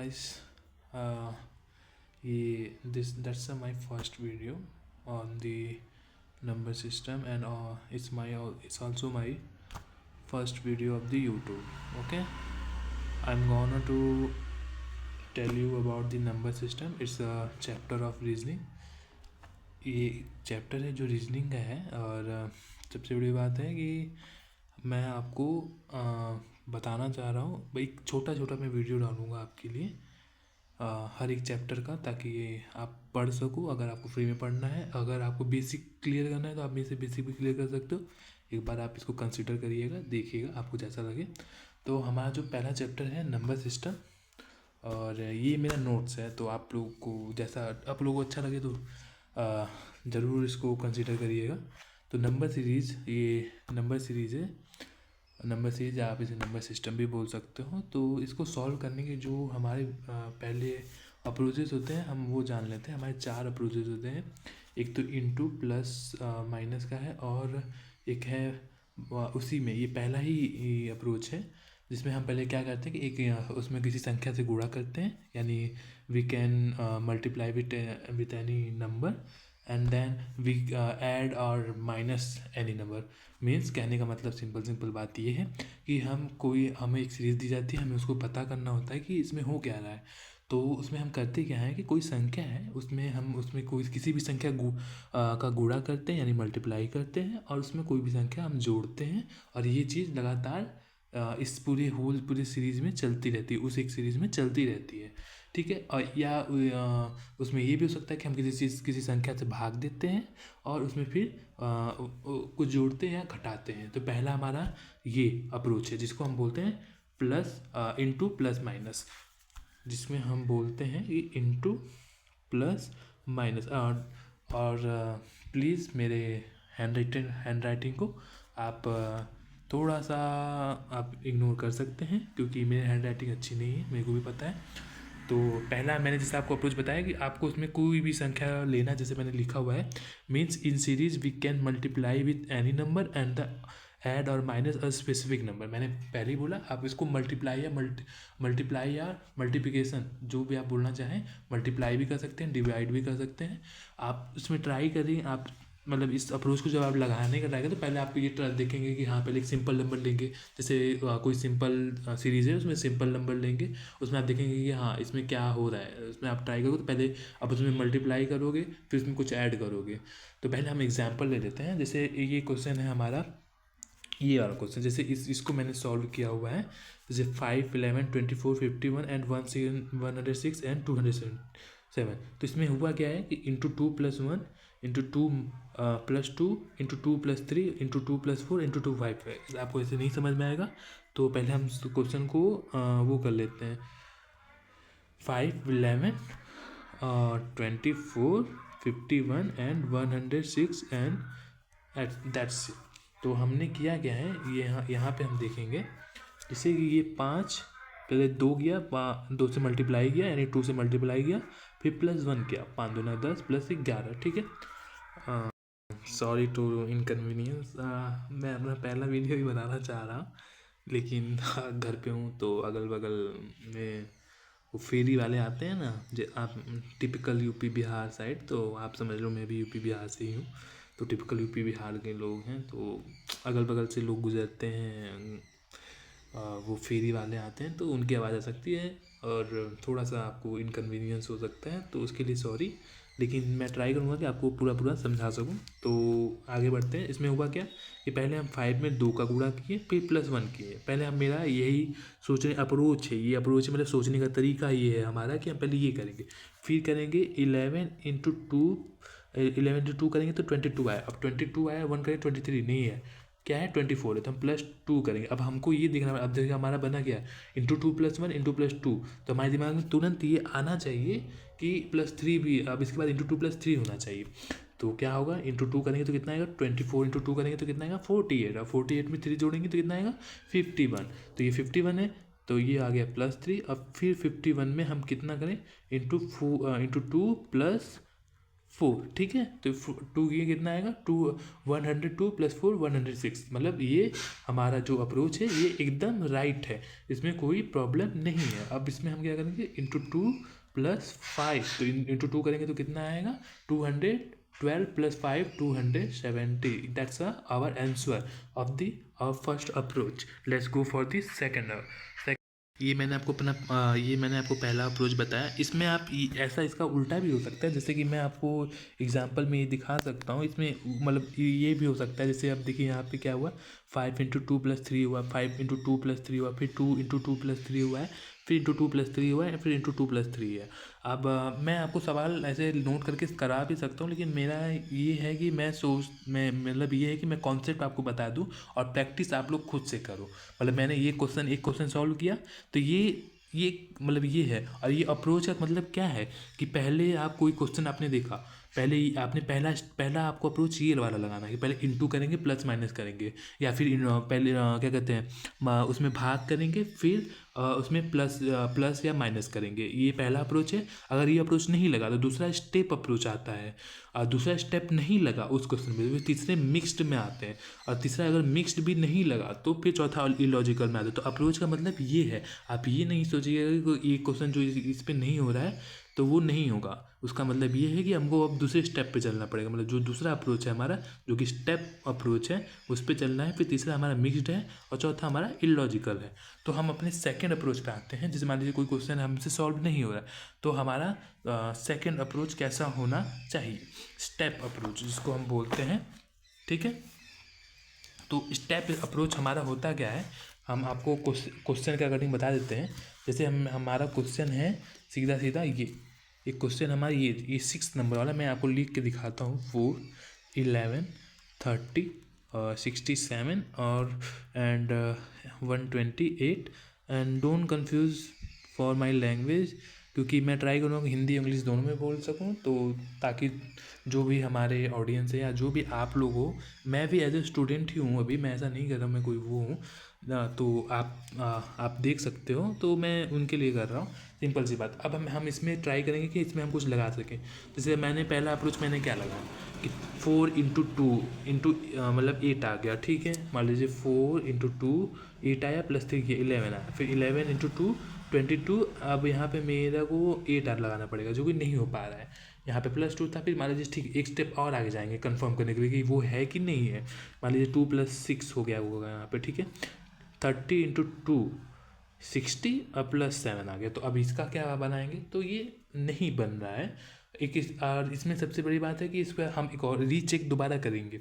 guys, uh, that's my first video on the number system, and it's also my first video of the YouTube. Okay, I'm gonna to tell you about the number system. It's a chapter of reasoning. ये chapter है जो reasoning का है, और सबसे बड़ी बात है कि मैं आपको बताना चाह रहा हूँ भाई, छोटा छोटा मैं वीडियो डालूँगा आपके लिए हर एक चैप्टर का, ताकि ये आप पढ़ सको। अगर आपको फ्री में पढ़ना है, अगर आपको बेसिक क्लियर करना है तो आप मेरे से बेसिक भी क्लियर कर सकते हो। एक बार आप इसको कंसिडर करिएगा, देखिएगा आपको जैसा लगे। तो हमारा जो पहला चैप्टर है नंबर सिस्टम, और ये मेरा नोट्स है, तो आप लोग को जैसा आप लोगों को अच्छा लगे तो ज़रूर इसको कंसिडर करिएगा। तो नंबर सीरीज़, ये नंबर सीरीज़ है, नंबर सीरीज आप इसे नंबर सिस्टम भी बोल सकते हो। तो इसको सॉल्व करने के जो हमारे पहले अप्रोचेस होते हैं हम वो जान लेते हैं। हमारे 4 अप्रोचेस होते हैं। एक तो इनटू प्लस माइनस का है, और एक है उसी में ये पहला ही अप्रोच है, जिसमें हम पहले क्या करते हैं कि एक उसमें किसी संख्या से गुणा करते हैं, यानी we can multiply with any number and then we add और माइनस एनी नंबर। मीन्स कहने का मतलब सिंपल बात ये है कि हमें एक सीरीज़ दी जाती है, हमें उसको पता करना होता है कि इसमें हो क्या रहा है। तो उसमें हम करते क्या है कि कोई संख्या है, उसमें कोई किसी भी संख्या का गुणा करते हैं, यानी मल्टीप्लाई करते हैं, और उसमें कोई भी संख्या हम जोड़ते हैं। और ये चीज़ लगातार इस पूरी सीरीज़ में चलती रहती है, उस एक सीरीज़ में चलती रहती है। ठीक है। और या उसमें ये भी हो सकता है कि हम किसी संख्या से भाग देते हैं और उसमें फिर कुछ जोड़ते हैं या घटाते हैं। तो पहला हमारा ये अप्रोच है, जिसको हम बोलते हैं प्लस इनटू प्लस माइनस, जिसमें हम बोलते हैं कि इनटू प्लस माइनस। और प्लीज़ मेरे हैंड राइटिंग को आप थोड़ा सा आप इग्नोर कर सकते हैं, क्योंकि मेरी हैंड राइटिंग अच्छी नहीं है, मेरे को भी पता है। तो पहला मैंने जैसे आपको अप्रोच बताया कि आपको उसमें कोई भी संख्या लेना, जैसे मैंने लिखा हुआ है, means in series we can multiply with any number and the add और माइनस अ स्पेसिफिक नंबर। मैंने पहले ही बोला, आप इसको मल्टीप्लाई या मल्टीप्लिकेशन जो भी आप बोलना चाहें, मल्टीप्लाई भी कर सकते हैं, डिवाइड भी कर सकते हैं। आप उसमें ट्राई करिए, आप मतलब इस अप्रोच को जब आप लगाने का ट्राई करें तो पहले आप ये देखेंगे कि हाँ, पहले एक सिंपल नंबर लेंगे। जैसे कोई सिंपल सीरीज़ है, उसमें सिंपल नंबर लेंगे, उसमें आप देखेंगे कि हाँ इसमें क्या हो रहा है। उसमें आप ट्राई करोगे तो पहले आप उसमें मल्टीप्लाई करोगे, फिर उसमें कुछ ऐड करोगे। तो पहले हम एग्जाम्पल ले लेते हैं। जैसे ये क्वेश्चन है हमारा, ये वाला क्वेश्चन, जैसे इसको मैंने सॉल्व किया हुआ है। जैसे 5, 11, 24, 51 एंड 106 एंड 207। तो इसमें हुआ क्या है कि into 2 + 1 into 2 + 2 into 2 + 3 into 2 + 4 into 2 5 है। आपको ऐसे नहीं समझ में आएगा, तो पहले हम क्वेश्चन को वो कर लेते हैं। 5, 11, 24, 51 एंड 106 एंड दैट्स इट। तो हमने किया क्या है, ये यहाँ पे हम देखेंगे, जैसे कि ये 5 पहले 2 गया, 2 से मल्टीप्लाई किया, यानी 2 से मल्टीप्लाई किया, फिर +1 किया, 5 दूना 10 + 11। ठीक है। Sorry to inconvenience. मैं अपना पहला वीडियो ही बनाना चाह रहा हूँ, लेकिन घर पे हूँ तो अगल बगल में वो फेरी वाले आते हैं ना, जो आप टिपिकल यूपी बिहार साइड, तो आप समझ लो मैं भी यूपी बिहार से ही हूँ। तो टिपिकल यूपी बिहार के लोग हैं, तो अगल बगल से लोग गुजरते हैं, वो फेरी वाले आते हैं, तो उनकी आवाज़ आ सकती है और थोड़ा सा आपको इनकन्वीनियंस हो सकता है, तो उसके लिए सॉरी। लेकिन मैं ट्राई करूँगा कि आपको पूरा समझा सकूँ। तो आगे बढ़ते हैं। इसमें हुआ क्या कि पहले हम 5 में 2 का गुणा किए, फिर +1 किए। पहले हम मेरा यही सोचने अप्रोच है, ये अप्रोच मतलब सोचने का तरीका ये है हमारा कि हम पहले ये करेंगे, फिर करेंगे 11 × 2, 11 × 2 करेंगे तो 22 आया। अब 22 आया, 1 करें 23 नहीं है, क्या है 24 है, तो हम +2 करेंगे। अब हमको ये देखना है, अब देखिए हमारा बना क्या है, इंटू 2 + 1 इंटू +2। तो हमारे दिमाग में तुरंत ये आना चाहिए कि +3 भी, अब इसके बाद इंटू 2 + 3 होना चाहिए। तो क्या होगा, इंटू 2 करेंगे तो कितना आएगा 24, इंटू 2 करेंगे तो कितना आएगा 48। अब 48 में 3 जोड़ेंगे तो कितना आएगा 51। तो ये 51 है, तो ये आ गया +3। अब फिर 51 में हम कितना करें, इंटू 2 + 4, ठीक है। तो 2 ये कितना आएगा, 102 + 4 106, मतलब ये हमारा जो अप्रोच है ये एकदम राइट है, इसमें कोई प्रॉब्लम नहीं है। अब इसमें हम क्या करेंगे, इंटू 2 + 5, तो इंटू 2 करेंगे तो कितना आएगा, 212 + 5 270, that's our answer of the first approach. Let's go for the second. ये मैंने आपको पहला अप्रोच बताया। इसमें आप ऐसा इसका उल्टा भी हो सकता है, जैसे कि मैं आपको एग्जांपल में ये दिखा सकता हूँ। इसमें मतलब ये भी हो सकता है, जैसे अब देखिए यहाँ पे क्या हुआ, 5 × 2 + 3 हुआ, 5 × 2 + 3 हुआ, फिर 2 × 2 + 3 हुआ है, फिर इंटू 2 + 3 हुआ है, फिर इंटू 2 + 3 है। अब मैं आपको सवाल ऐसे नोट करके करा भी सकता हूँ, लेकिन मेरा ये है कि मैं मतलब ये है कि मैं कॉन्सेप्ट आपको बता दूँ और प्रैक्टिस आप लोग खुद से करो। मतलब मैंने एक क्वेश्चन सॉल्व किया, तो ये मतलब ये है। और ये अप्रोच का मतलब क्या है कि पहले आप कोई क्वेश्चन आपने देखा, पहले आपने पहला आपको अप्रोच ये वाला लगाना है कि पहले इंटू करेंगे, प्लस माइनस करेंगे, या फिर पहले क्या कहते हैं उसमें भाग करेंगे, फिर उसमें प्लस या माइनस करेंगे। ये पहला अप्रोच है। अगर ये अप्रोच नहीं लगा तो दूसरा स्टेप अप्रोच आता है, और दूसरा स्टेप नहीं लगा उस क्वेश्चन में तो तीसरे मिक्स्ड में आते हैं, और तीसरा अगर मिक्स्ड भी नहीं लगा तो फिर चौथा इलॉजिकल में आता है। तो अप्रोच का मतलब ये है, आप ये नहीं सोचिएगा कि ये क्वेश्चन जो इस पर नहीं हो रहा है तो वो नहीं होगा। उसका मतलब ये है कि हमको अब दूसरे स्टेप पे चलना पड़ेगा, मतलब जो दूसरा अप्रोच है हमारा, जो कि स्टेप अप्रोच है, उस पर चलना है। फिर तीसरा हमारा मिक्स्ड है, और चौथा हमारा इलॉजिकल है। तो हम अपने सेकंड अप्रोच पे आते हैं। जैसे मान लीजिए कोई क्वेश्चन हमसे सॉल्व नहीं हो रहा है, तो हमारा सेकंड अप्रोच कैसा होना चाहिए, स्टेप अप्रोच जिसको हम बोलते हैं, ठीक है। तो स्टेप अप्रोच हमारा होता क्या है, हम आपको क्वेश्चन के अकॉर्डिंग बता देते हैं। जैसे हमारा क्वेश्चन है सीधा सीधा ये एक क्वेश्चन हमारा ये 6 नंबर वाला, मैं आपको लिख के दिखाता हूँ। 4, 11, 30, 67 और and 128, and don't confuse for my language, क्योंकि मैं ट्राई करूँगा कि हिंदी इंग्लिश दोनों में बोल सकूँ, तो ताकि जो भी हमारे ऑडियंस है या जो भी आप लोग हो, मैं भी एज ए स्टूडेंट ही हूँ अभी, मैं ऐसा नहीं कर रहा मैं कोई वो हूँ ना, तो आप देख सकते हो, तो मैं उनके लिए कर रहा हूँ। सिंपल सी बात। अब हम इसमें ट्राई करेंगे कि इसमें हम कुछ लगा सकें। जैसे मैंने पहला अप्रोच मैंने क्या लगाया कि 4 × 2 मतलब 8 आ गया, ठीक है। मान लीजिए 4 × 2 8 आया, +3 किया 11 आया, फिर 11 × 2 22। अब यहाँ पे मेरा को 8 आर लगाना पड़ेगा, जो कि नहीं हो पा रहा है। यहाँ पे +2 था, फिर मान लीजिए ठीक एक स्टेप और आगे जाएंगे कंफर्म करने के लिए कि वो है कि नहीं है। मान लीजिए 2 + 6 हो गया होगा यहाँ पे, ठीक है। 30 × 2 60 और +7 आ गया। तो अब इसका क्या बनाएंगे, तो ये नहीं बन रहा है। और इसमें सबसे बड़ी बात है कि इस पर हम एक और रीचेक दोबारा करेंगे।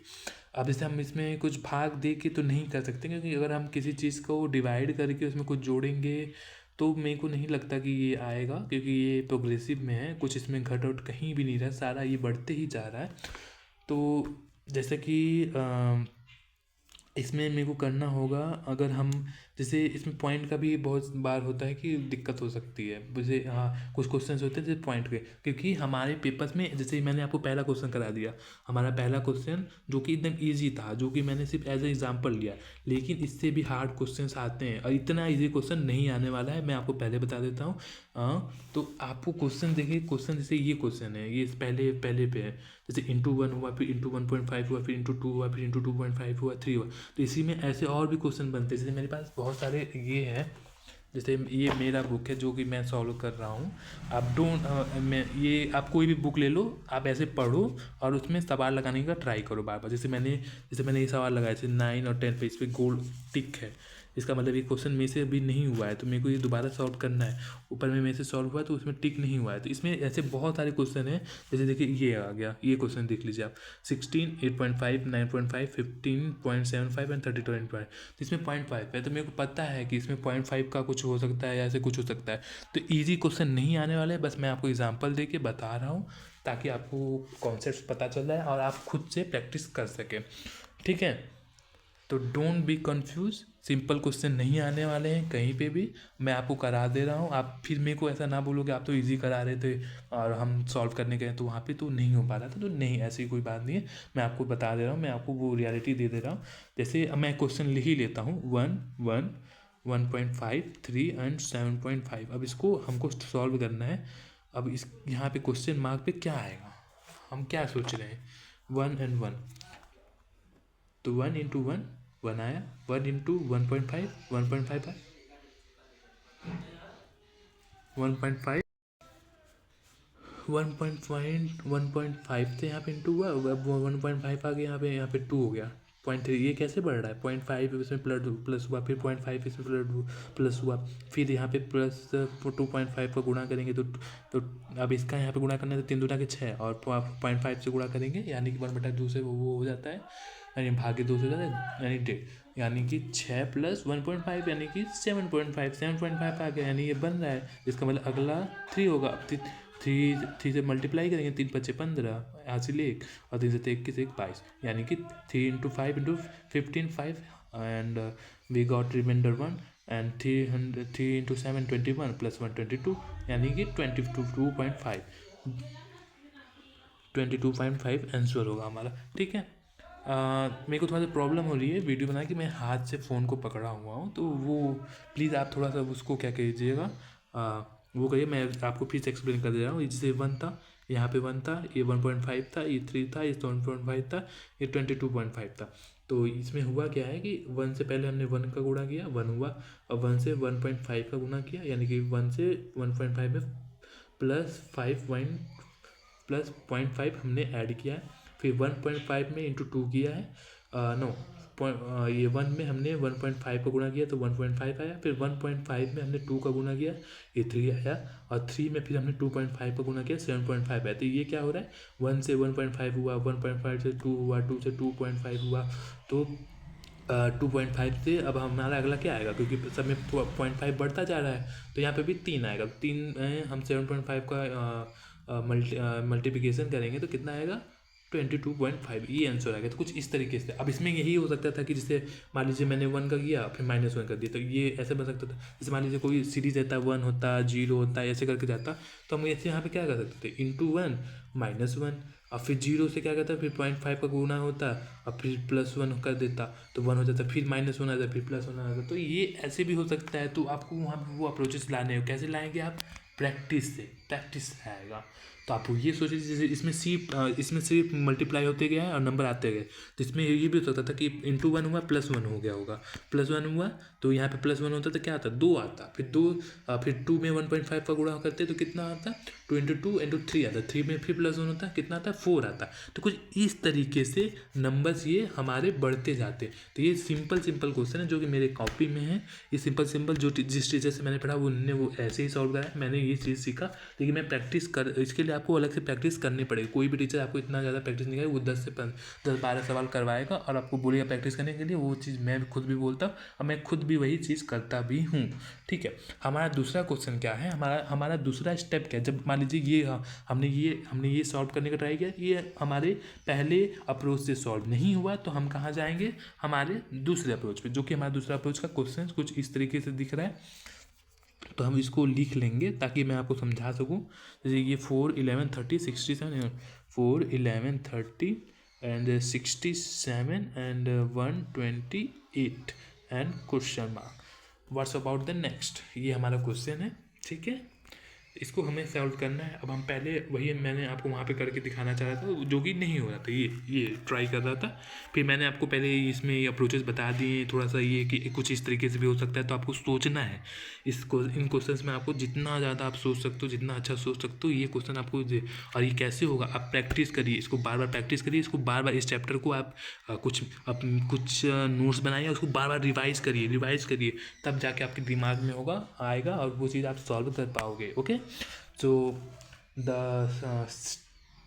अब जैसे हम इसमें कुछ भाग दे के तो नहीं कर सकते, क्योंकि अगर हम किसी चीज़ को डिवाइड करके उसमें कुछ जोड़ेंगे तो मेरे को नहीं लगता कि ये आएगा, क्योंकि ये प्रोग्रेसिव में है, कुछ इसमें घट उट कहीं भी नहीं रहा, सारा ये बढ़ते ही जा रहा है। तो जैसे कि इसमें मेरे को करना होगा, अगर हम जैसे इसमें पॉइंट का भी बहुत बार होता है कि दिक्कत हो सकती है। जैसे हाँ कुछ क्वेश्चंस होते हैं जैसे पॉइंट के, क्योंकि हमारे पेपर्स में जैसे मैंने आपको पहला क्वेश्चन करा दिया, हमारा पहला क्वेश्चन जो कि एकदम इजी था, जो कि मैंने सिर्फ एज ए एग्जांपल लिया, लेकिन इससे भी हार्ड क्वेश्चंस आते हैं, और इतना इजी क्वेश्चन नहीं आने वाला है, मैं आपको पहले बता देता हूँ। तो आपको क्वेश्चन देखिए, क्वेश्चन जैसे ये क्वेश्चन है, ये पहले पे है, जैसे इंटू 1 हुआ, फिर इंटू 1.5 हुआ, फिर इंटू 2 हुआ, फिर इंटू 2.5 हुआ, 3 हुआ। तो इसी में ऐसे और भी क्वेश्चन बनते हैं। जैसे मेरे पास बहुत सारे ये हैं, जैसे ये मेरा बुक है जो कि मैं सॉल्व कर रहा हूँ। आप मैं ये आप कोई भी बुक ले लो, आप ऐसे पढ़ो और उसमें सवाल लगाने का ट्राई करो बार बार। जैसे मैंने ये सवाल लगाया, जैसे 9 और 10 पे इस पर गोल टिक है, इसका मतलब ये क्वेश्चन मेरे से अभी नहीं हुआ है, तो मेरे को ये दोबारा सॉल्व करना है। ऊपर में मेरे से सॉल्व हुआ है तो उसमें टिक नहीं हुआ है। तो इसमें ऐसे बहुत सारे क्वेश्चन हैं। जैसे देखिए ये आ गया, ये क्वेश्चन देख लीजिए आप, 16, 8.5, 9.5, 15.75 एंड 32.5। तो इसमें 0.5 है, तो मेरे को पता है कि इसमें 0.5 का कुछ हो सकता है या ऐसे कुछ हो सकता है। तो ईजी क्वेश्चन नहीं आने वाले, बस मैं आपको एग्जाम्पल दे के बता रहा हूँ, ताकि आपको कॉन्सेप्ट पता चल जाए और आप खुद से प्रैक्टिस कर सकें, ठीक है। तो don't be confuse, simple question नहीं आने वाले हैं कहीं पे भी, मैं आपको करा दे रहा हूँ। आप फिर मेरे को ऐसा ना बोलो कि आप तो इजी करा रहे थे और हम सॉल्व करने गए तो वहाँ पे तो नहीं हो पा रहा था। तो नहीं, ऐसी कोई बात नहीं है, मैं आपको बता दे रहा हूँ, मैं आपको वो रियलिटी दे रहा हूँ। जैसे अब मैं क्वेश्चन लिख ही लेता हूँ, 1, 1, 1.5, 3 एंड 7.5। अब इसको हमको सॉल्व करना है। अब इस यहाँ पे क्वेश्चन मार्क पे क्या आएगा, हम क्या सोच रहे हैं, 1 and 1, तो 1 into 1 1 आया, 1 into 1.5 1.5 आया, 1.5 1.5 थे यहाँ पे इंटू हुआ, अब 1.5 आ गया यहाँ पे 2 हो गया, 0.3। ये कैसे बढ़ रहा है, 0.5 इसमें प्लस हुआ, फिर 0.5 इसमें प्लस हुआ, फिर यहाँ पे प्लस 2.5 का गुणा करेंगे तो अब इसका यहाँ पे गुणा करना है तो 3 दूना के 6, और 0.5 से गुणा करेंगे यानी कि 1/2 से वो हो जाता है, यानी भागे 2 से हो जाता है, यानी 1.5, यानी कि 6 + 1.5 यानी कि 7.5 आ गया, यानी ये बन रहा है। इसका मतलब अगला 3 होगा। अब 3 से मल्टीप्लाई करेंगे, 3×5 = 15, हासिल 1, और 3 से 21 1 22, यानी कि 3 × 5 × 15 5, and we got reminder 1, and 3 × 7 21 + 1 22, यानी कि 22.5 आंसर होगा हमारा। ठीक है, मेरे को थोड़ा सा प्रॉब्लम हो रही है वीडियो बना कि मैं हाथ से फ़ोन को पकड़ा हुआ हूँ, तो वो प्लीज़ आप थोड़ा सा उसको क्या कीजिएगा, वो करिए। मैं आपको फिर से एक्सप्लेन कर दे रहा हूँ। जैसे 1 था, यहाँ पे 1 था, ये 1.5 था, ये 3 था, ये 1.5 था, ये 22.5 था। तो इसमें हुआ क्या है कि 1 से पहले हमने 1 का गुणा किया, 1 हुआ, और 1 से 1.5 का गुणा किया, यानी कि 1 से 1.5 में प्लस 0.5 हमने ऐड किया है, फिर 1.5 में इंटू 2 किया है, नो, ये 1 में हमने 1.5 का गुणा किया तो 1.5 आया, फिर 1.5 में हमने 2 का गुणा किया, ये 3 आया, और 3 में फिर हमने 2.5 का गुणा किया, 7.5 आया। तो ये क्या हो रहा है, 1 से 1.5 हुआ, 1.5 से 2 हुआ, 2 से 2.5 हुआ, तो 2.5 से अब हमारा अगला क्या आएगा, क्योंकि सब में 0.5 बढ़ता जा रहा है, तो यहाँ पे भी 3 आएगा। 3 में हम 7.5 का मल्टीप्लिकेशन करेंगे तो कितना आएगा, 22.5, ये आंसर आएगा। तो कुछ इस तरीके से। अब इसमें यही हो सकता था कि जैसे मान लीजिए मैंने 1 का किया, फिर -1 कर दिया, तो ये ऐसे बन सकता था। जैसे मान लीजिए कोई सीरीज रहता, 1 होता, 0 होता, ऐसे करके जाता, तो हम ऐसे यहाँ पे क्या कर सकते थे, ×1 -1, और फिर 0 से क्या करता, फिर 0.5 का गुना होता, और फिर +1 कर देता, तो 1 हो जाता, फिर -1 आता, फिर +1 आता। तो ये ऐसे भी हो सकता है। तो आपको वहाँ पर वो अप्रोचेस लाने हो, कैसे लाएंगे आप, प्रैक्टिस से, प्रैक्टिस आएगा। तो आप ये सोचिए, जैसे इसमें सिर्फ मल्टीप्लाई होते गया है और नंबर आते गए, तो इसमें ये भी हो सकता था कि ×1 हुआ, +1 हो गया होगा, +1 हुआ तो यहाँ पे +1 होता तो क्या आता, 2 आता, फिर 2, फिर 2 में 1.5 का गुणा करते तो कितना आता, 2 × 2 × 3 आता, 3 में फिर +1 होता, कितना आता, 4 आता। तो कुछ इस तरीके से नंबर्स ये हमारे बढ़ते जाते। तो ये सिंपल क्वेश्चन है जो कि मेरे कॉपी में है। ये सिंपल जो जिस टीचर से मैंने पढ़ा उन्होंने वो ऐसे ही सॉल्व कराया, मैंने ये चीज़ सीखा। लेकिन मैं प्रैक्टिस कर, इसके लिए आपको अलग से प्रैक्टिस करनी पड़ेगी। कोई भी टीचर आपको इतना ज़्यादा प्रैक्टिस नहीं करेगा, वो 10 12 सवाल करवाएगा और आपको बोलेगा प्रैक्टिस करने के लिए। वो चीज़ मैं खुद भी बोलता हूँ और मैं खुद भी वही चीज़ करता भी हूँ। ठीक है, हमारा दूसरा क्वेश्चन क्या है, हमारा दूसरा स्टेप क्या है। जब मान लीजिए ये हमने ये सॉल्व करने का ट्राई किया, ये हमारे पहले अप्रोच से सॉल्व नहीं हुआ, तो हम कहाँ जाएंगे, हमारे दूसरे अप्रोच पे, जो कि हमारा दूसरा अप्रोच का क्वेश्चन कुछ इस तरीके से दिख रहा है। तो हम इसको लिख लेंगे ताकि मैं आपको समझा सकूं। जैसे ये 4 11 30 67, 4 11 30 and 67 and 128 and question mark, what's about the next. ये हमारा क्वेश्चन है। ठीक है, इसको हमें सॉल्व करना है। अब हम पहले वही मैंने आपको वहाँ पे करके दिखाना चाह रहा था, जो कि नहीं हो रहा था, ये ट्राई कर रहा था। फिर मैंने आपको पहले इसमें अप्रोचेस बता दिए, थोड़ा सा ये कि कुछ इस तरीके से भी हो सकता है। तो आपको सोचना है इन क्वेश्चंस में, आपको जितना ज़्यादा आप सोच सकते हो, जितना अच्छा सोच सकते हो, ये क्वेश्चन आपको और ये कैसे होगा, आप प्रैक्टिस करिए, इसको बार बार प्रैक्टिस करिए, इसको बार बार इस चैप्टर को आप कुछ नोट्स बनाइए, उसको बार बार रिवाइज करिए, तब जाके आपके दिमाग में आएगा और वो चीज़ आप सॉल्व कर पाओगे। ओके, तो द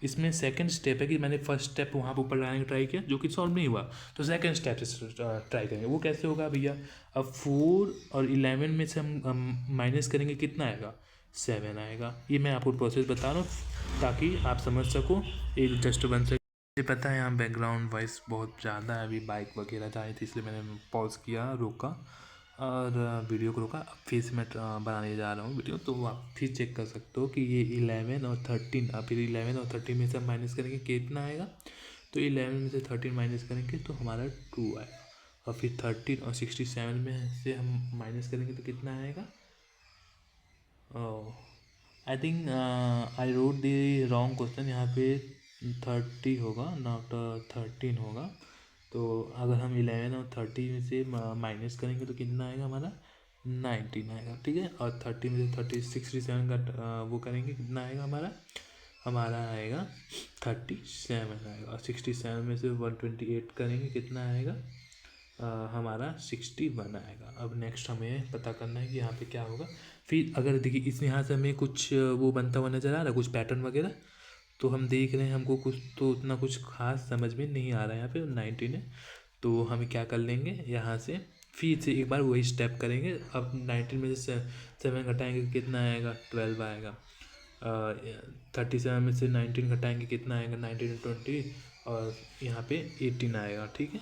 इसमें सेकंड स्टेप है कि मैंने फर्स्ट स्टेप वहाँ पर ऊपर लाने का ट्राई किया, जो कि सॉल्व नहीं हुआ, तो सेकंड स्टेप से ट्राई करेंगे। वो कैसे होगा भैया, अब 4 और 11 में से हम माइनस करेंगे, कितना आएगा, 7 आएगा। ये मैं आपको प्रोसेस बता रहा हूँ ताकि आप समझ सको, एक जस्ट 1 सेकंड। मुझे पता है यहाँ बैकग्राउंड वॉइस बहुत ज़्यादा है, अभी बाइक वगैरह जा रही थी, इसलिए मैंने पॉज किया, रोका और वीडियो को रोका। अब फिर से मैं बनाने जा रहा हूँ वीडियो, तो आप फिर चेक कर सकते हो कि ये 11 और 13, अब फिर 11 और 13 में से हम माइनस करेंगे, कितना आएगा, तो 11 में से 13 माइनस करेंगे तो हमारा 2 आएगा। और फिर 13 और 67 में से हम माइनस करेंगे तो कितना आएगा, I think I wrote the wrong question यहाँ पे। 30 होगा, नॉट 13 होगा। तो अगर हम 11 और 30 में से माइनस करेंगे तो कितना आएगा हमारा 19 आएगा, ठीक है। और 30 में से 67 का वो करेंगे, कितना आएगा हमारा आएगा 37 आएगा। और 67 में से 128 करेंगे, कितना आएगा हमारा 61 आएगा। अब नेक्स्ट हमें पता करना है कि यहाँ पे क्या होगा। फिर अगर देखिए इस यहाँ से हमें कुछ वो बनता हुआ नज़र आ रहा है, कुछ पैटर्न वगैरह, तो हम देख रहे हैं हमको कुछ तो उतना कुछ खास समझ में नहीं आ रहा है। यहाँ पे 19 है, तो हम क्या कर लेंगे यहाँ से, फिर से एक बार वही स्टेप करेंगे। अब 19 में से 7 घटाएंगे कितना आएगा 12 आएगा। 37 में से 19 घटाएंगे कितना आएगा 19 20, और यहाँ पे 18 आएगा, ठीक है।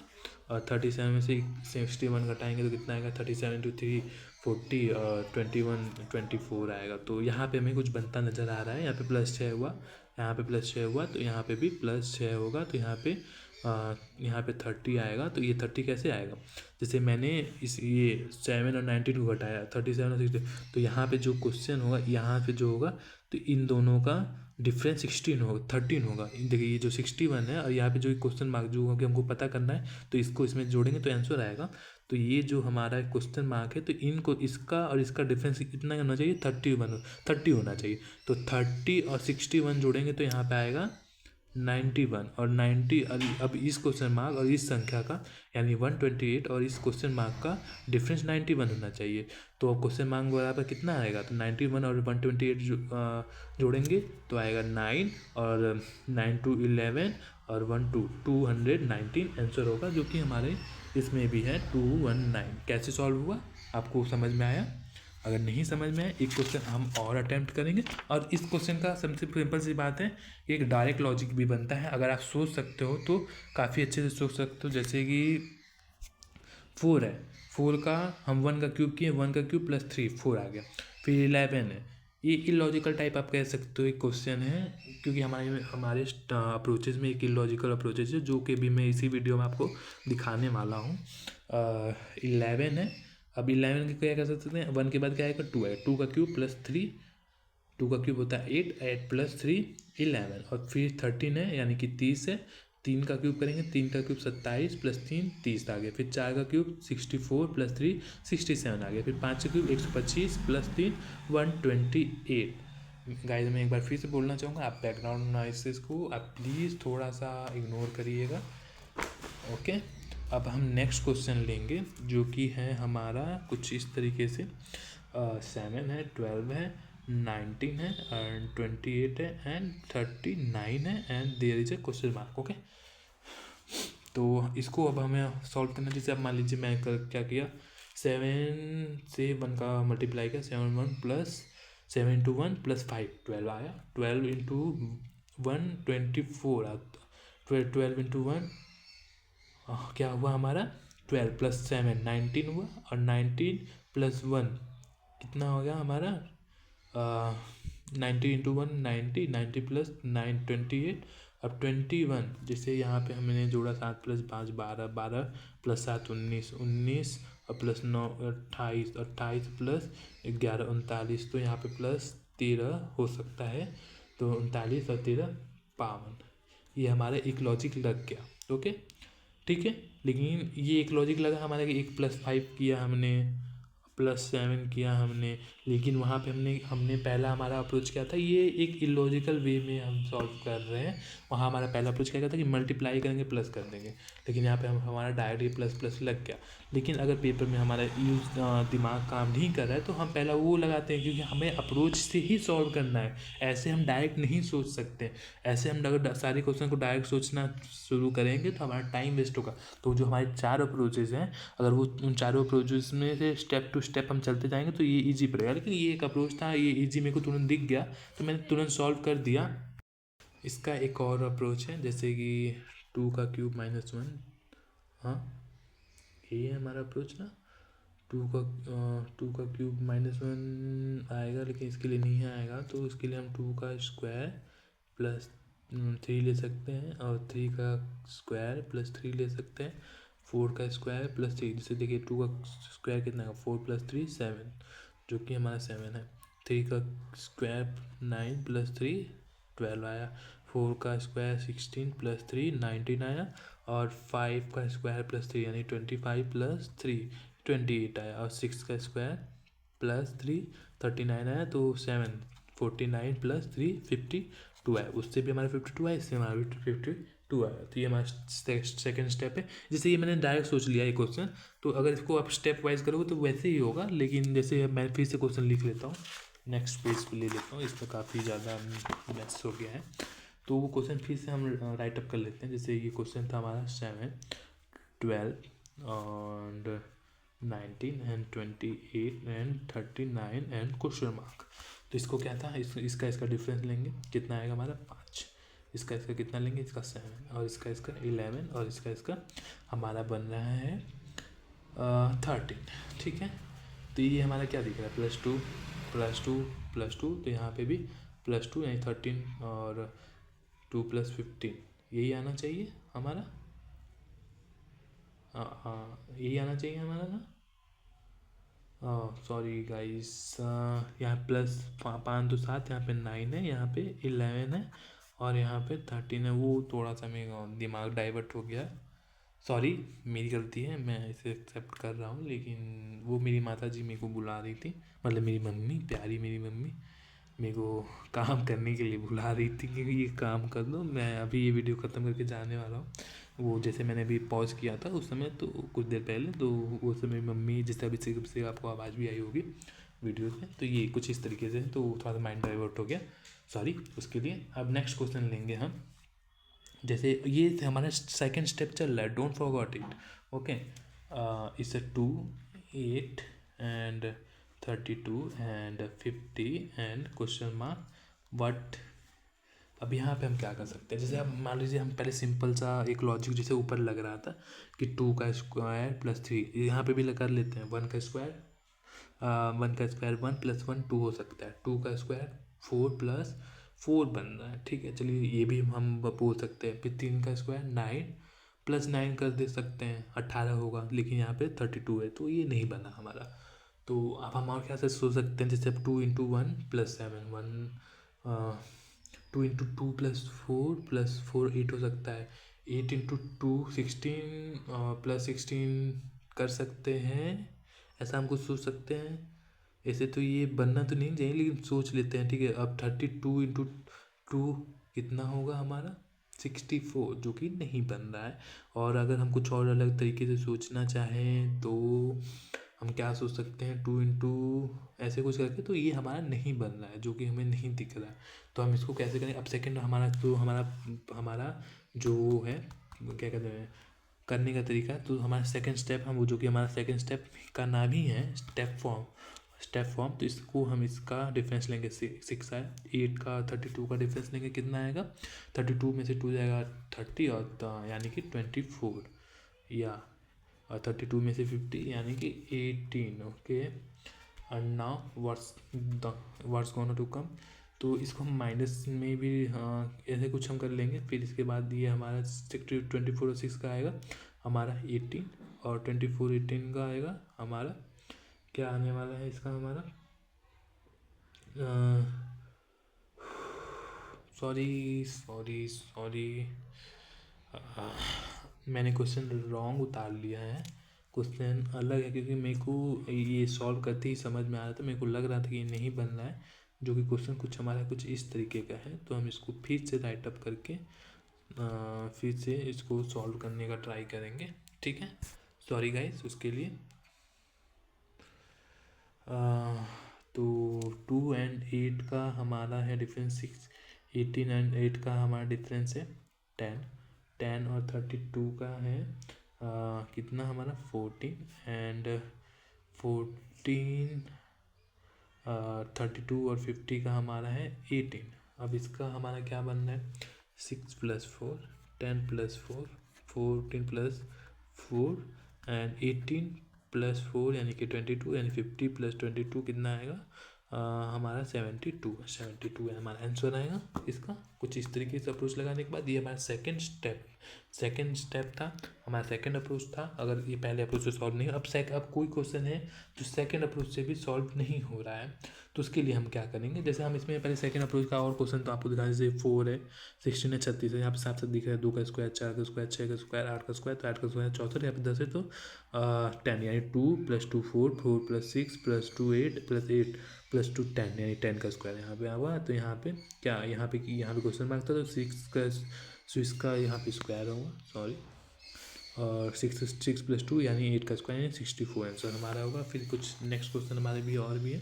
और 37 में से 61 घटाएंगे तो कितना आएगा 37 × 3 40, और 21 24 आएगा। तो यहाँ पे हमें कुछ बनता नज़र आ रहा है। यहाँ पे +6 हुआ, यहाँ पे +6 हुआ, तो यहाँ पे भी +6 होगा। तो यहाँ पे 30 आएगा। तो ये 30 कैसे आएगा, जैसे मैंने ये 7 और 19 को घटाया 37 और 60, तो यहाँ पे जो क्वेश्चन होगा, यहाँ पे जो होगा, तो इन दोनों का डिफरेंस 16 होगा, 13 होगा। देखिए ये जो 61 है और यहाँ पे जो क्वेश्चन मार्क जो होगा कि हमको पता करना है, तो इसको इसमें जोड़ेंगे तो आंसर आएगा। तो ये जो हमारा क्वेश्चन मार्क है, तो इनको इसका और इसका डिफरेंस कितना होना चाहिए 30 होना चाहिए। तो 30 और 61 जोड़ेंगे तो यहाँ पे आएगा 91, और 90। अब इस क्वेश्चन मार्क और इस संख्या का यानी 128 और इस क्वेश्चन मार्क का डिफरेंस 91 होना चाहिए। तो अब क्वेश्चन मार्क बराबर कितना आएगा, तो 91 और 128 जोड़ेंगे तो आएगा 9, और 9 2 11 और 1 2 219 आंसर होगा, जो कि हमारे इसमें भी है 219। कैसे सॉल्व हुआ आपको समझ में आया? अगर नहीं समझ में आए, एक क्वेश्चन हम और अटैम्प्ट करेंगे। और इस क्वेश्चन का सबसे सिंपल सी बात है, एक डायरेक्ट लॉजिक भी बनता है। अगर आप सोच सकते हो तो काफ़ी अच्छे से सोच सकते हो। जैसे कि 4 है, 4 का हम 1 का क्यूब किए, 1 का क्यूब +3 4 आ गया। फिर 11 है, ये इलॉजिकल टाइप आप कह सकते हो एक क्वेश्चन है, क्योंकि हमारे अप्रोचेज में एक इलॉजिकल अप्रोचेज है, जो कि भी मैं इसी वीडियो में आपको दिखाने वाला हूँ। 11 है, अब 11 का क्या कर सकते हैं, 1 के बाद क्या आएगा 2 है, 2 का क्यूब +3, 2 का क्यूब होता है 8, 8 + 3 11, और फिर 13 है यानी कि 30 है, 3 का क्यूब करेंगे, 3 का क्यूब 27 + 3 30 आ गया। फिर 4 का क्यूब 64 + 3 67 आ गया। फिर 5 का क्यूब 125 + 3 128। गाइस मैं एक बार फिर से बोलना चाहूँगा, आप बैकग्राउंड नॉइसेस को आप प्लीज़ थोड़ा सा इग्नोर करिएगा, ओके। अब हम नेक्स्ट क्वेश्चन लेंगे, जो कि है हमारा कुछ इस तरीके से 7 है, 12 है, 19 है, एंड 28 है, एंड 39 है, and there is a question mark, okay. तो इसको अब हमें सॉल्व करना। जैसे अब मान लीजिए मैं क्या किया, 7 से 1 का मल्टीप्लाई किया, 7 1 प्लस 7 × 1 + 5 12 आया, 12 × 1 24 12 × 1 क्या हुआ हमारा 12 + 7 19 हुआ, और 19 + 1 कितना हो गया हमारा 90 × 1 90, 90 + 9 28। अब 21, जैसे यहाँ पे हमने जोड़ा 7 + 5 12, 12 + 7 19, 19 और +9 28, 28 + 11 39, तो यहाँ पे +13 हो सकता है। तो 39 और 13 52, ये हमारा एक लॉजिक लग गया, ओके ठीक है। लेकिन ये एक लॉजिक लगा हमारा कि 1 + 5 किया हमने, +7 किया हमने, लेकिन वहाँ पे हमने पहला हमारा अप्रोच क्या था, ये एक इलॉजिकल वे में हम सॉल्व कर रहे हैं। वहाँ हमारा पहला अप्रोच क्या था कि मल्टीप्लाई करेंगे प्लस कर देंगे, लेकिन यहाँ पे हमारा डायरेक्ट ही प्लस प्लस लग गया। लेकिन अगर पेपर में हमारा दिमाग काम नहीं कर रहा है, तो हम पहला वो लगाते हैं, क्योंकि हमें अप्रोच से ही सॉल्व करना है। ऐसे हम डायरेक्ट नहीं सोच सकते। ऐसे हम अगर सारे क्वेश्चन को डायरेक्ट सोचना शुरू करेंगे तो हमारा टाइम वेस्ट होगा। तो जो हमारे 4 अप्रोचेज हैं, अगर वो उन चारों अप्रोचेस में से स्टेप टू स्टेप हम चलते जाएंगे तो ये इजी पड़ेगा। लेकिन ये एक अप्रोच था, ये इजी मेरे को तुरंत दिख गया, तो मैंने तुरंत सॉल्व कर दिया। इसका एक और अप्रोच है, जैसे कि 2 का क्यूब -1, हाँ ये है हमारा अप्रोच ना। 2 का क्यूब -1 आएगा, लेकिन इसके लिए नहीं आएगा, तो इसके लिए हम 2 का स्क्वायर +3 ले सकते हैं, और 3 का स्क्वायर +3 ले सकते हैं, 4 का स्क्वायर +3। जैसे देखिए 2 का स्क्वायर कितना है 4 + 3 7, जो कि हमारा 7 है। 3 का स्क्वायर 9 + 3 12 आया, 4 का स्क्वायर 16 प्लस 3 19 आया, और 5 का स्क्वायर प्लस 3 यानी 25 प्लस 3 28 आया, और 6 का स्क्वायर प्लस 3 39 आया, तो 7 49 प्लस 3 52 आया। उससे भी हमारा 52 आया, इससे हमारा 52 आया। तो ये हमारा सेकंड स्टेप है। जैसे ये मैंने डायरेक्ट सोच लिया ये क्वेश्चन, तो अगर इसको आप स्टेप वाइज करोगे तो वैसे ही होगा, लेकिन जैसे मैं फिर से क्वेश्चन लिख लेता हूँ, नेक्स्ट पेज पे ले लेता हूँ, इसमें काफ़ी ज़्यादा मैथ्स हो गया है, तो वो क्वेश्चन फिर से हम राइट अप कर लेते हैं। जैसे ये क्वेश्चन था हमारा 7 12 and 19 and 28 and 39 and question mark. तो इसको क्या था, इसका डिफरेंस लेंगे, कितना आएगा हमारा 5, इसका कितना लेंगे, इसका 7, और इसका 11, और इसका हमारा बन रहा है 13। ठीक है, तो ये हमारा क्या दिख रहा है, +2 +2 +2, तो यहाँ पे भी +2 यानी 13, और 2 + 15 यही आना चाहिए हमारा। हाँ यही आना चाहिए हमारा ना। सॉरी गाइस, यहाँ प्लस 5 तो 7, यहाँ पे 9 है, यहाँ पे 11 है, और यहाँ पे 13 है। वो थोड़ा सा मेरा दिमाग डाइवर्ट हो गया, सॉरी मेरी गलती है, मैं इसे एक्सेप्ट कर रहा हूँ, लेकिन वो मेरी माता जी मेरे को बुला रही थी, मतलब मेरी मम्मी, प्यारी मेरी मम्मी मेरे को काम करने के लिए बुला रही थी कि ये काम कर दो। मैं अभी ये वीडियो ख़त्म करके जाने वाला हूँ। वो जैसे मैंने अभी पॉज किया था उस समय, तो कुछ देर पहले, तो वो समय मम्मी जिस तरह से आपको आवाज़ भी आई होगी वीडियोस में, तो ये कुछ इस तरीके से, तो थोड़ा सा माइंड डाइवर्ट हो गया, सॉरी उसके लिए। अब नेक्स्ट क्वेश्चन लेंगे हम। जैसे ये हमारा सेकंड स्टेप चल रहा है, don't forgot it, okay. It's 2 8 and 32 and 50 and question mark what. अब यहाँ पे हम क्या कर सकते हैं, जैसे अब मान लीजिए हम पहले सिंपल सा एक लॉजिक जैसे ऊपर लग रहा था कि 2 का स्क्वायर प्लस 3, यहाँ पे भी कर लेते हैं। 1 का स्क्वायर 1 + 1 2 हो सकता है, 2 का स्क्वायर 4 + 4 बन रहा है, ठीक है, चलिए ये भी हम बोल सकते हैं। फिर 3 का स्क्वायर 9 + 9 कर दे सकते हैं, 18 होगा, लेकिन यहाँ पे 32 है, तो ये नहीं बना हमारा। तो अब हम और क्या से सोच सकते हैं, जैसे अब 2 × 1 + 7 2 × 2 + 4 + 4 8 हो सकता है, 8 × 2 16 + 16 कर सकते हैं, ऐसा हम कुछ सोच सकते हैं। ऐसे तो ये बनना तो नहीं चाहिए, लेकिन सोच लेते हैं, ठीक है। अब 32 × 2 कितना होगा हमारा 64, जो कि नहीं बन रहा है। और अगर हम कुछ और अलग तरीके से सोचना चाहें तो हम क्या सोच सकते हैं, 2 × ऐसे कुछ करके, तो ये हमारा नहीं बन रहा है, जो कि हमें नहीं दिख रहा है। तो हम इसको कैसे करें, अब सेकंड हमारा, तो हमारा जो है क्या कहते हैं करने का तरीका, तो हमारा सेकंड स्टेप, हम वो जो कि हमारा सेकंड स्टेप का नाम ही है स्टेप फॉर्म, तो इसको हम इसका डिफरेंस लेंगे 6 है, 8 का 32 का डिफरेंस लेंगे, कितना आएगा 32 में से 2 जाएगा 30, और यानी कि 24, या 32 में से 50 यानी कि 18, okay. And now what's gonna to come, तो इसको हम माइनस में भी ऐसे कुछ हम कर लेंगे। फिर इसके बाद ये हमारा 24 और 6 का आएगा हमारा 18, और 24 18 का आएगा हमारा, क्या आने वाला है इसका हमारा, सॉरी मैंने क्वेश्चन रॉन्ग उतार लिया है, क्वेश्चन अलग है, क्योंकि मेरे को ये सॉल्व करते ही समझ में आ रहा था, मेरे को लग रहा था कि ये नहीं बन रहा है, जो कि क्वेश्चन कुछ हमारा कुछ इस तरीके का है। तो हम इसको फिर से राइट अप करके फिर से इसको सॉल्व करने का ट्राई करेंगे, ठीक है। सॉरी गाइस उसके लिए। तो 2 एंड 8 का हमारा है डिफरेंस 6, 18 एंड 8 का हमारा डिफरेंस है 10 और 32 का है कितना हमारा 14, एंड 14 32 और 50 का हमारा है 18। अब इसका हमारा क्या बनना है, 6 + 4 10 + 4 14 + 4 एंड 18 + 4 यानी कि 22, यानी 50 + 22 कितना आएगा हमारा 72 है हमारा आंसर आएगा इसका। कुछ इस तरीके से अप्रोच लगाने के बाद ये हमारा सेकंड स्टेप था, हमारा सेकंड अप्रोच था। अगर ये पहले अप्रोच से सॉल्व नहीं, अब कोई क्वेश्चन है जो सेकंड अप्रोच से भी सॉल्व नहीं हो रहा है, तो उसके लिए हम क्या करेंगे, जैसे हम इसमें पहले सेकंड अप्रोच का और क्वेश्चन तो आपको दिखा, जैसे 4 है, 16 है, 36 है, यहाँ पे साफ साफ दिख रहा है 2 का स्क्वायर, 4 का स्क्वायर, 6 का स्क्वायर, 8 का स्क्वायर, तो 8 का स्क्वायर 64, यहाँ पे 10 है तो 10, यानी 2 + 2 4, 4 + 6 + 2 8 + 8 + 2 10, यानी 10 का स्क्वायर यहाँ पे हुआ। तो यहाँ पे क्या, यहाँ पे क्वेश्चन मार्क था, तो 6 का यहाँ पे स्क्वायर होगा, सॉरी, और 6 + 2 यानी 8 का स्क्वायर, यानी 64 आंसर हमारा होगा। फिर कुछ नेक्स्ट क्वेश्चन हमारे भी और भी है,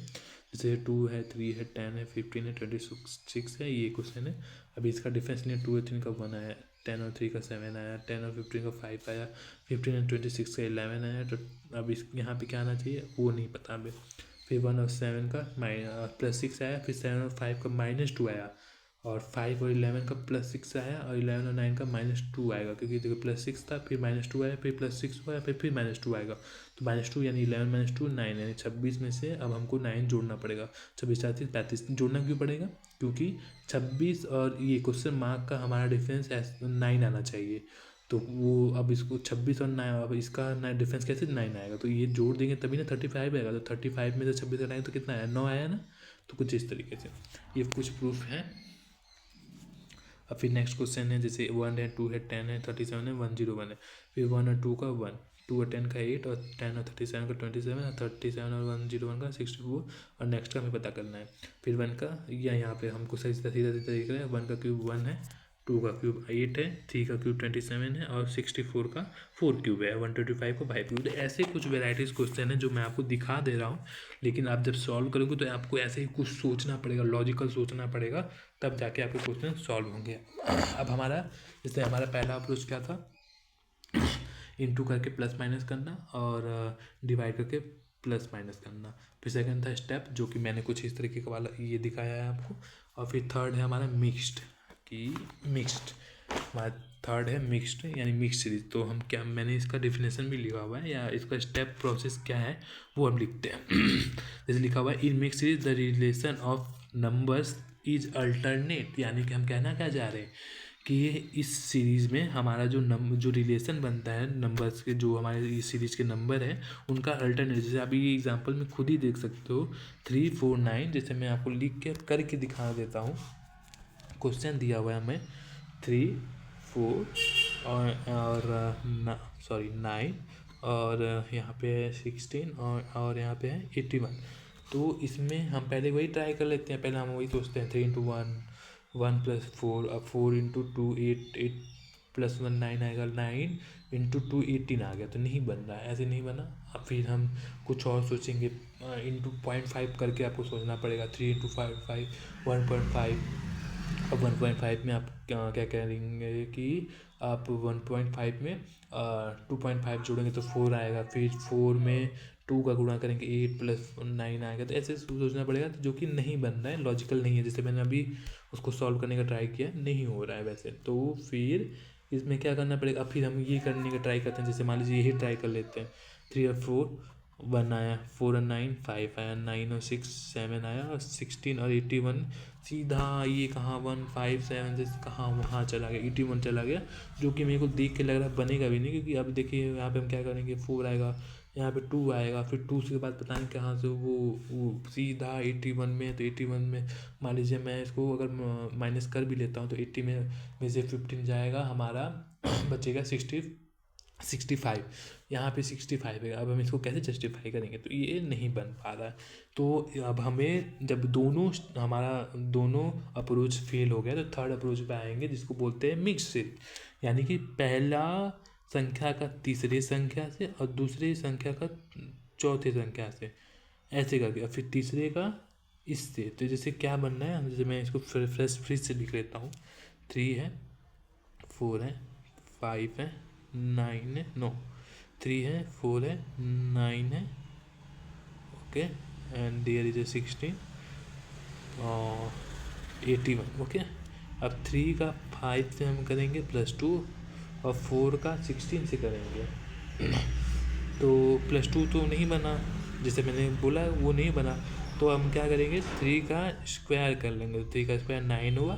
जैसे 2 है, 3 है, 10 है, 15 है, 26 है, ये क्वेश्चन है। अभी इसका डिफरेंस नहीं है, 2 और 3 का 1 आया, 10 और 3 का 7 आया, 10 और 15 का 5 आया, 15 और 26 का 11 आया। तो अब इस यहाँ पे क्या आना चाहिए वो नहीं पता अभी। फिर 1 और 7 का +6 आया, फिर 7 और 5 का -2 आया, और 5 और 11 का +6 आया, और 11 और 9 का -2 आएगा, क्योंकि देखो +6 था, फिर -2 आया, फिर +6 हुआ, फिर -2 आएगा। तो -2 यानी 11 - 2 9, यानी 26 में से अब हमको 9 जोड़ना पड़ेगा। 26 4 30 35 जोड़ना क्यों पड़ेगा, क्योंकि 26 और ये क्वेश्चन मार्क का हमारा डिफरेंस 9 आना चाहिए। तो वो अब इसको 26 और 9, अब इसका डिफरेंस कैसे 9 आएगा, तो ये जोड़ देंगे तभी ना 35 आएगा। तो 35 में से 26 का 9 तो कितना आया, 9 आया ना। तो कुछ इस तरीके से ये कुछ प्रूफ है। अब फिर नेक्स्ट क्वेश्चन है, जैसे 1 है, 2 है, 10 है, 37 है, 101 है, फिर 1 और 2 का 1, 2 और 10 का 8, और 10 और 37 का 27, और 37 और 101 का 64, और नेक्स्ट का हमें पता करना है। फिर 1 का या यहाँ पे हमको सही सीधा सीधा दिख रहा है, 1 का क्यूब 1 है, 2 का क्यूब 8 है, 3 का क्यूब 27 है, और 64 का 4 क्यूब है, 125 का 5 क्यूब। ऐसे कुछ वेराइटीज क्वेश्चन है जो मैं आपको दिखा दे रहा हूँ, लेकिन आप जब सॉल्व करोगे तो आपको ऐसे ही कुछ सोचना पड़ेगा, लॉजिकल सोचना पड़ेगा, तब जाके आपके क्वेश्चन सॉल्व होंगे। अब हमारा जैसे हमारा पहला अप्रोच क्या था, इंटू करके प्लस माइनस करना, और डिवाइड करके प्लस माइनस करना। फिर सेकंड था स्टेप, जो कि मैंने कुछ इस तरीके का वाला ये दिखाया है आपको। और फिर थर्ड है हमारा मिक्स्ड, हमारा थर्ड है मिक्स्ड, यानी मिक्स सीरीज। तो हम क्या, मैंने इसका डेफिनेशन भी लिखा हुआ है, या इसका स्टेप प्रोसेस क्या है वो हम लिखते हैं। जैसे लिखा हुआ है, in mix series the relation of numbers is alternate, यानी कि हम कहना क्या जा रहे हैं कि इस सीरीज़ में हमारा जो रिलेशन बनता है नंबर्स के, जो हमारे इस सीरीज़ के नंबर हैं उनका अल्टरनेट। जैसे अभी ये एग्जांपल में खुद ही देख सकते हो 3 4 9, जैसे मैं आपको लिख के करके दिखा देता हूँ। क्वेश्चन दिया हुआ है हमें 3 4 और 9, और यहाँ पे है 16, और यहाँ पे है 81। तो इसमें हम पहले वही ट्राई कर लेते हैं, पहले हम वही सोचते हैं 3 × 1 1 + 4, अब 4 × 2 8 8 + 1 9 आएगा, 9 × 2 18 आ गया। तो नहीं बन रहा है, ऐसे नहीं बना। अब फिर हम कुछ और सोचेंगे, इंटू 0.5 करके आपको सोचना पड़ेगा, 3 × 5 5 1.5। अब 1.5 में आप क्या करेंगे कि आप 1.5 में 2.5 जोड़ेंगे तो 4 आएगा, फिर 4 में 2 का गुणा करेंगे 8 + 9 आएगा। तो ऐसे सोचना पड़ेगा, जो कि नहीं बन रहा है, लॉजिकल नहीं है। जैसे मैंने अभी उसको सॉल्व करने का ट्राई किया, नहीं हो रहा है वैसे। तो फिर इसमें क्या करना पड़ेगा, अब फिर हम ये करने का ट्राई करते हैं। जैसे मान लीजिए यही ट्राई कर लेते हैं, 3 और 4 1 आया, 4 और 9 5 आया, 9 और 6 7 आया, और 16 और 81 सीधा ये कहाँ 1 5 7 से कहाँ वहाँ चला गया, 81 चला गया, जो कि मेरे को देख के लग रहा है बनेगा भी नहीं। क्योंकि अब देखिए यहाँ पे हम क्या करेंगे, 4 आएगा, यहाँ पे 2 आएगा, फिर 2 के बाद पता नहीं कहाँ से वो सीधा 81 में है। तो 81 में मान लीजिए मैं इसको अगर माइनस कर भी लेता हूँ, तो 80 में से 15 जाएगा, हमारा बचेगा 65। यहाँ पे 65 है। अब हम इसको कैसे जस्टिफाई करेंगे, तो ये नहीं बन पा रहा है। तो अब हमें जब हमारा दोनों अप्रोच फेल हो गया, तो थर्ड अप्रोच पे आएंगे, जिसको बोलते हैं मिक्स सीरीज। यानी कि पहला संख्या का तीसरे संख्या से, और दूसरे संख्या का चौथे संख्या से, ऐसे करके, और फिर तीसरे का इससे। तो जैसे क्या बनना है, जैसे मैं इसको फ्रेश से लिख लेता हूँ। 3 है, 4 है, 5 है, 9 है, नो 3 है, 4 है, 9 है, okay, and there is a 16 और 81, ओके। अब 3 का 5 से हम करेंगे +2, और 4 का 16 से करेंगे। तो +2 तो नहीं बना, जैसे मैंने बोला वो नहीं बना। तो हम क्या करेंगे, 3 का स्क्वायर कर लेंगे, 3 का स्क्वायर 9 हुआ,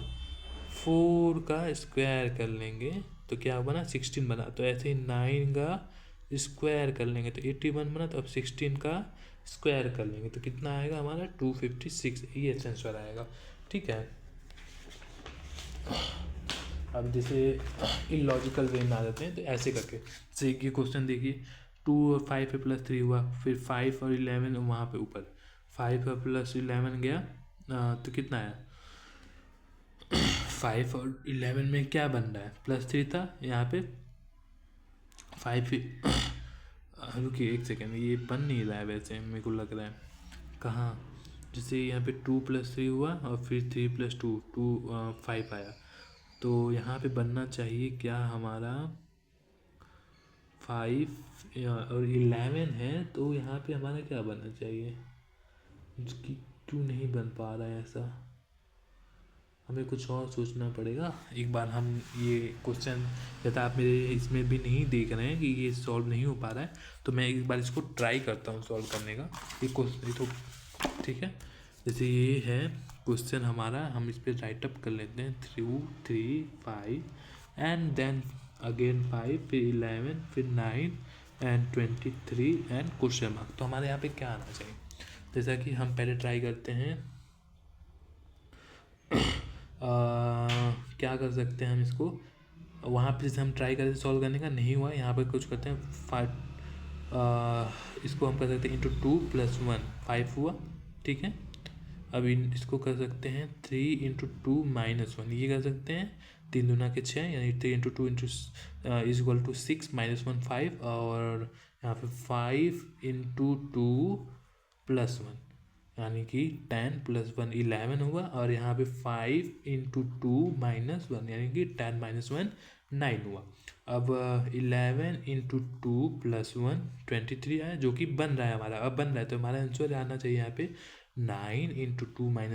4 का स्क्वायर कर लेंगे तो क्या बना 16 बना। तो ऐसे ही 9 का स्क्वायर कर लेंगे तो 81 बना, तो अब 16 का स्क्वायर कर लेंगे तो कितना आएगा हमारा 256, ये आंसर आएगा। ठीक है, अब जैसे इलॉजिकल वे में आ जाते हैं तो ऐसे करके, जैसे ये क्वेश्चन देखिए 2 और 5 पे +3 हुआ, फिर 5 और 11 वहाँ पे ऊपर 5 और +11 गया तो कितना आया 5 और 11 में क्या बन रहा है +3 था यहाँ पे 5 रुकिए एक सेकेंड, ये बन नहीं रहा है वैसे मेरे को लग रहा है कहाँ, जैसे यहाँ पे 2 + 3 हुआ और फिर 3 + 2 5 आया, तो यहाँ पे बनना चाहिए क्या हमारा 5 और 11 है, तो यहाँ पे हमारा क्या बनना चाहिए, जिसकी क्यों नहीं बन पा रहा है ऐसा, हमें कुछ और सोचना पड़ेगा। एक बार हम ये क्वेश्चन जैसा आप मेरे इसमें भी नहीं देख रहे हैं कि ये सॉल्व नहीं हो पा रहा है, तो मैं एक बार इसको ट्राई करता हूँ सॉल्व करने का। ये क्वेश्चन तो ठीक है, जैसे ये है क्वेश्चन हमारा, हम इस पर राइट अप कर लेते हैं 2 3 5 एंड देन अगेन 5 फिर 11 फिर 9 एंड 23 एंड क्वेश्चन मार्क। तो हमारे यहाँ पे क्या आना चाहिए, जैसा कि हम पहले ट्राई करते हैं क्या कर सकते हैं हम इसको, वहाँ पे जैसे हम ट्राई करते सॉल्व करने का नहीं हुआ, यहाँ पर कुछ करते हैं 5 इसको हम कर सकते हैं × 2 + 1 5 हुआ। ठीक है, अब इसको कर सकते हैं 3 × 2 - 1, ये कर सकते हैं 3 दूना के 6 यानी 3 × 2 = 6 - 1 5, और यहाँ पे 5 × 2 + 1 यानी कि 10 + 1 11 हुआ, और यहाँ पे 5 × 2 - 1 यानी कि 10 - 1 9 हुआ। अब 11 × 2 + 1 23 आया, जो कि बन रहा है हमारा, अब बन रहा है तो हमारा आंसर आना चाहिए यहाँ पे 9 × 2 - 1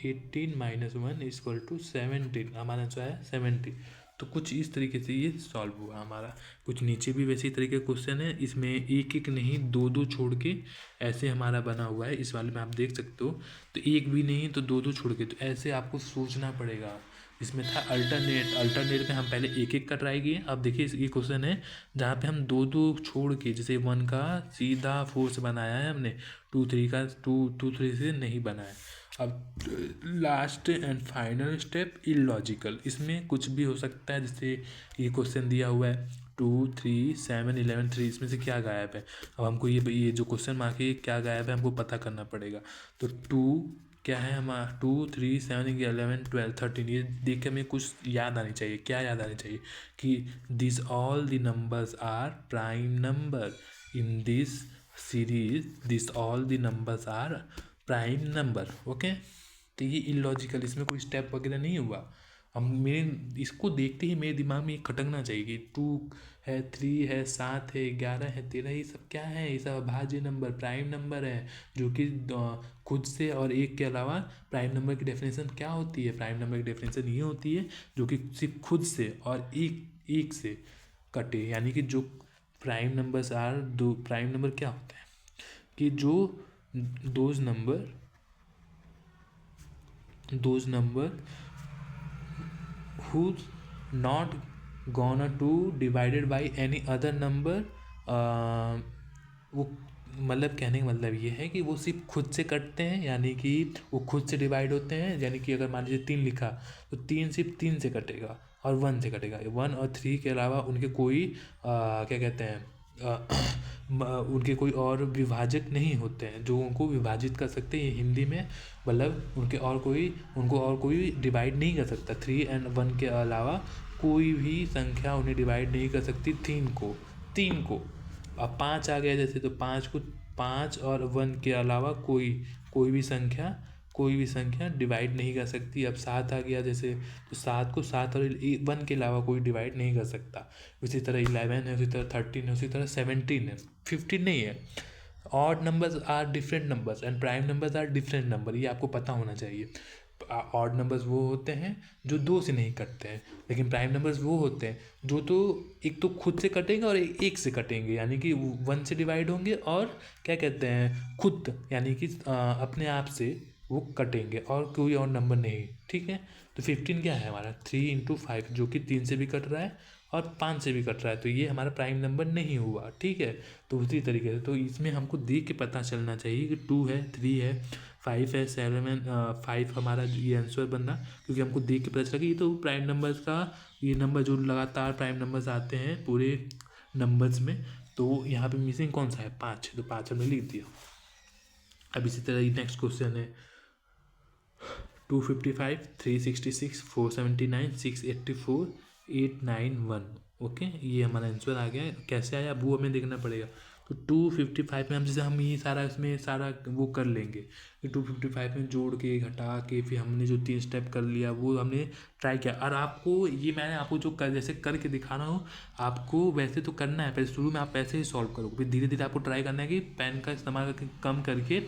18 - 1 = 17, हमारा आंसर आया 70। तो कुछ इस तरीके से ये सॉल्व हुआ हमारा। कुछ नीचे भी वैसे तरीके का क्वेश्चन है, इसमें एक एक नहीं दो दो छोड़ के ऐसे हमारा बना हुआ है, इस वाले में आप देख सकते हो, तो एक भी नहीं तो दो दो छोड़ के, तो ऐसे आपको सोचना पड़ेगा। इसमें था अल्टरनेट में हम पहले एक एक का ट्राई किए, अब देखिए ये क्वेश्चन है जहाँ पे हम दो दो छोड़ के, जैसे 1 का सीधा 4 से बनाया है हमने, 2 3 का 2 3 से नहीं बनाया। अब last and final step illogical, इसमें कुछ भी हो सकता है, जैसे ये क्वेश्चन दिया हुआ है 2 3 7 11 3, इसमें से क्या गायब है। अब हमको ये जो क्वेश्चन मार्क है क्या गायब है हमको पता करना पड़ेगा। तो 2 क्या है हमारा 2 3 7 11 12 13, ये देख के हमें कुछ याद आनी चाहिए। क्या याद आनी चाहिए कि this all the numbers are prime number in this series, this all the numbers are prime number. Okay, तो ये इलॉजिकल, इसमें कोई स्टेप वगैरह नहीं हुआ। हम मेरे इसको देखते ही मेरे दिमाग में ये खटकना चाहिए कि 2 है 3 है 7 है 11 है 13, ये सब क्या है, ये सब अभाज्य नंबर प्राइम नंबर है, जो कि खुद से और एक के अलावा प्राइम नंबर की डेफिनेशन क्या होती है, प्राइम नंबर की डेफिनेशन ये होती है जो कि सिर्फ खुद से और एक से कटे, यानी कि जो प्राइम नंबर्स आर, दो प्राइम नंबर क्या होते हैं कि जो those number who's not gonna to divided by any other number, वो मतलब कहने का मतलब ये है कि वो सिर्फ खुद से कटते हैं, यानी कि वो खुद से डिवाइड होते हैं, यानी कि अगर मान लीजिए 3 लिखा तो 3 सिर्फ 3 से कटेगा और 1 से कटेगा, 1 और 3 के अलावा उनके कोई क्या कहते हैं उनके कोई और विभाजक नहीं होते हैं जो उनको विभाजित कर सकते हैं हिंदी में, मतलब उनको और कोई डिवाइड नहीं कर सकता। 3 और 1 के अलावा कोई भी संख्या उन्हें डिवाइड नहीं कर सकती 3 को। अब 5 आ गया जैसे, तो 5 और 1 के अलावा कोई भी संख्या डिवाइड नहीं कर सकती। अब 7 आ गया जैसे, तो 7 को 7 और 1 के अलावा कोई डिवाइड नहीं कर सकता। उसी तरह 11 है, उसी तरह 13 है, उसी तरह 17 है, 15 नहीं है। Odd numbers are different numbers and prime numbers are different number, ये आपको पता होना चाहिए। ऑड नंबर्स वो होते हैं जो 2 से नहीं कटते हैं, लेकिन प्राइम नंबर्स वो होते हैं जो तो एक तो खुद से कटेंगे और एक से कटेंगे, यानी कि 1 से डिवाइड होंगे और क्या कहते हैं खुद, यानी कि अपने आप से वो कटेंगे और कोई और नंबर नहीं, ठीक है। तो 15 क्या है हमारा 3 × 5, जो कि 3 से भी कट रहा है और 5 से भी कट रहा है, तो ये हमारा प्राइम नंबर नहीं हुआ, ठीक है। तो उसी तरीके से तो इसमें हमको देख के पता चलना चाहिए कि 2 है, 3 है, 5 है, 7 5 हमारा ये आंसर बनना, क्योंकि हमको देख के पता चला कि ये तो प्राइम नंबर्स का, ये नंबर जो लगातार प्राइम नंबर्स आते हैं पूरे नंबर्स में, तो यहाँ पे मिसिंग कौन सा है 5, तो 5 हमने लिख दिया। अब इसी तरह नेक्स्ट क्वेश्चन है 255, 366, 479, 684, 891, ओके। ये हमारा आंसर आ गया। कैसे आया वो हमें देखना पड़ेगा। तो 255 में हम जैसे हम ये सारा इसमें सारा वो कर लेंगे कि 255 में जोड़ के घटा के फिर हमने जो 3 स्टेप कर लिया वो हमने ट्राई किया। और आपको ये मैंने आपको जो जैसे करके दिखाना हो, आपको वैसे तो करना है, पहले शुरू में आप ऐसे ही सॉल्व करोगे, फिर धीरे धीरे आपको ट्राई करना है कि पेन का इस्तेमाल करके कम करके,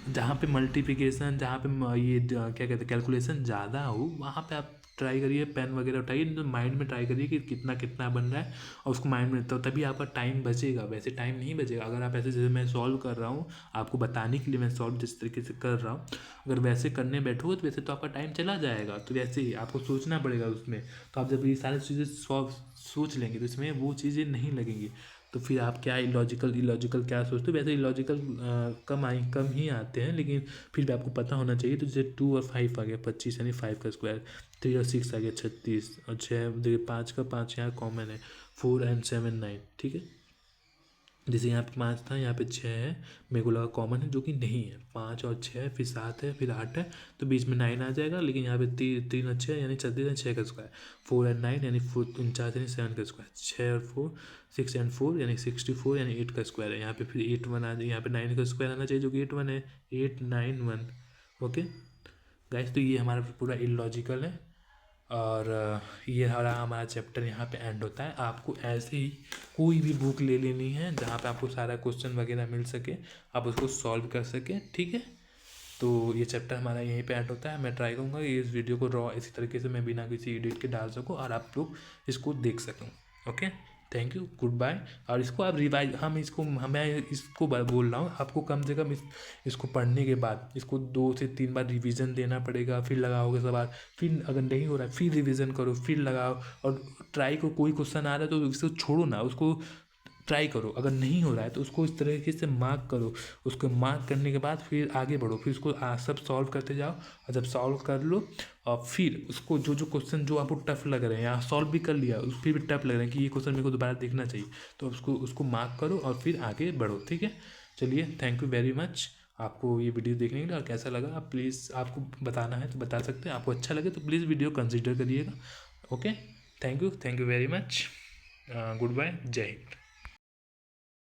जहाँ पे मल्टीप्लिकेशन, जहाँ पे ये क्या कहते हैं कैलकुलेशन ज़्यादा हो, वहाँ पे आप ट्राई करिए, पेन वगैरह उठाइए, तो माइंड में ट्राई करिए कि कितना कितना बन रहा है, और उसको माइंड में, तो तभी आपका टाइम बचेगा। वैसे टाइम नहीं बचेगा अगर आप ऐसे, जैसे मैं सॉल्व कर रहा हूँ आपको बताने के लिए, मैं सॉल्व जिस तरीके से कर रहा हूँ, अगर वैसे करने बैठोगे तो वैसे तो आपका टाइम चला जाएगा। तो वैसे ही आपको सोचना पड़ेगा उसमें। तो आप जब ये सारी चीज़ें सोच लेंगे तो इसमें वो चीज़ें नहीं लगेंगी, तो फिर आप क्या इलॉजिकल क्या सोचते हो, वैसे इलॉजिकल कम ही आते हैं, लेकिन फिर भी आपको पता होना चाहिए। तो जैसे 2 और 5 आ गया 25, यानी 5 का स्क्वायर, 3 और 6 आ गया 36, और 6 देखिए 5 का 5 यहाँ कॉमन है, 4 and 7 9, ठीक है। जैसे यहाँ पे 5 था, यहाँ पे 6 है, मेरे को लगा कॉमन है, जो कि नहीं है। 5 और 6 फिर 7 है, फिर 8 है, तो बीच में 9 आ जाएगा, लेकिन यहाँ पे 3 और 6 यानी 36, 6 का स्क्वायर, 4 and 9 यानी 49 यानी 7 का स्क्वायर, 6 और 4 6 and 4 यानी 64 यानी 8 का स्क्वायर है। यहाँ पे फिर 8 1 आ जाए, यहाँ पे 9 का स्क्वायर आना चाहिए, जो कि 8 1 है, 8 9 1, ओके गाइस। तो ये हमारा पूरा इलॉजिकल है, और ये हमारा चैप्टर यहाँ पे एंड होता है। आपको ऐसे ही कोई भी बुक ले लेनी है जहाँ पे आपको सारा क्वेश्चन वगैरह मिल सके, आप उसको सॉल्व कर सकें, ठीक है। तो ये चैप्टर हमारा यहीं पे ऐड होता है। मैं ट्राई करूँगा कि इस वीडियो को रॉ इसी तरीके से मैं बिना किसी एडिट के डाल सकूँ और आप लोग इसको देख सकूँ, okay. Thank you, good bye. और इसको आप रिवाइज, मैं इसको बोल रहा हूँ, आपको कम से कम इसको पढ़ने के बाद इसको 2 से 3 बार रिवीजन देना पड़ेगा, फिर लगाओगे सवाल, फिर अगर नहीं हो रहा है फिर रिवीजन करो, फिर लगाओ, और ट्राई को कोई क्वेश्चन आ रहा है तो इसको छोड़ो ना, उसको ट्राई करो। अगर नहीं हो रहा है तो उसको इस तरीके से मार्क करो, उसको मार्क करने के बाद फिर आगे बढ़ो, फिर उसको सब सॉल्व करते जाओ, और जब सॉल्व कर लो और फिर उसको जो जो क्वेश्चन जो आपको टफ लग रहे हैं, या सॉल्व भी कर लिया उस फिर भी टफ लग रहे हैं कि ये क्वेश्चन मेरे को दोबारा देखना चाहिए, तो उसको मार्क करो और फिर आगे बढ़ो, ठीक है। चलिए, थैंक यू वेरी मच आपको ये वीडियो देखने के लिए। और कैसा लगा आप प्लीज़, आपको बताना है तो बता सकते हैं। आपको अच्छा लगे तो प्लीज़ वीडियो कंसिडर करिएगा, okay. Thank you very much, good bye, जय हिंद।